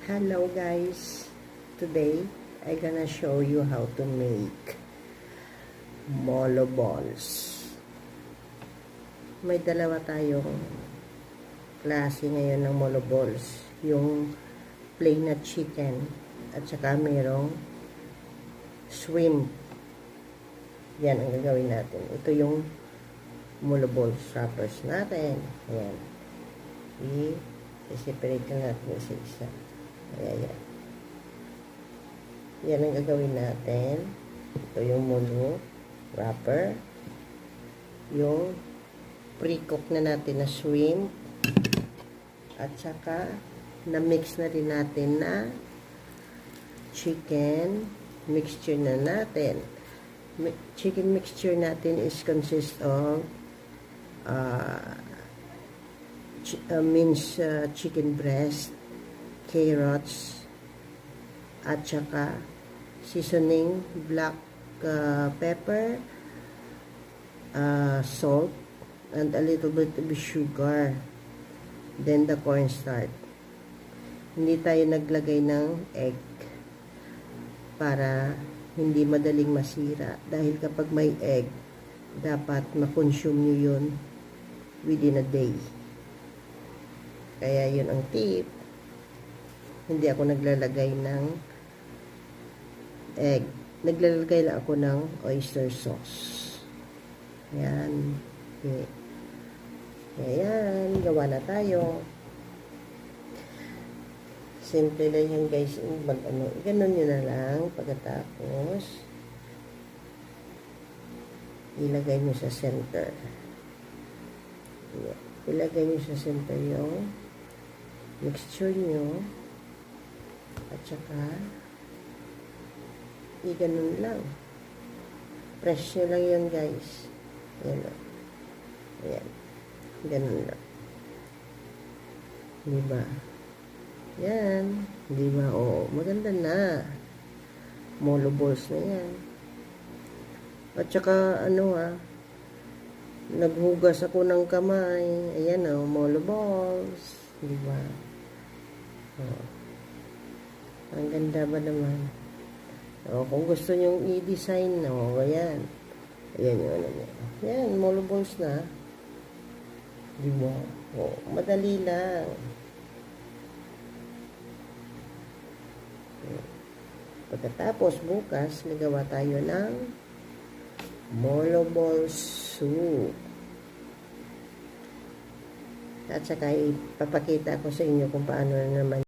Hello guys, today I'm gonna show you how to make molo balls. May dalawa tayong klase ngayon ng molo balls, yung plain na chicken at saka mayroong shrimp. Yan ang gagawin natin. Ito yung molo balls wrappers natin. Ayan, i-separate natin isa-isa. Ayan. Yan ang gagawin natin. Ito yung molo wrapper. Yung pre-cook na natin na shrimp. At saka na-mix na rin natin na chicken mixture na natin. Chicken mixture natin is consist of minced chicken breast, carrots, at saka seasoning, black pepper, salt, and a little bit of sugar. Then the cornstarch. Hindi tayo naglagay ng egg para hindi madaling masira. Dahil kapag may egg, dapat ma-consume nyo yun within a day. Kaya yun ang tip. Hindi ako naglalagay ng egg. Naglalagay lang ako ng oyster sauce. Ayan. Okay. Ayan. Gawa na tayo. Simple lang yan guys. Ganun nyo na lang. Pagkatapos, ilagay nyo sa center. Ayan. Ilagay nyo sa center yung mixture nyo. At saka, ganun lang. Press nyo lang yun, guys. Ayan o. Ayan. Ganun lang. Diba? Yan. Diba? O, maganda na. Molo balls na yan. At saka, naghugas ako ng kamay. Ayan o, molo balls. Diba? O. Ang ganda ba naman? O, kung gusto nyong i-design, o, ayan. Ayan yung ano niya. Ayan, molo balls na. Diba? O, madali lang. Pagkatapos, bukas, nagawa tayo ng molo balls soup. At saka, ipapakita ko sa inyo kung paano naman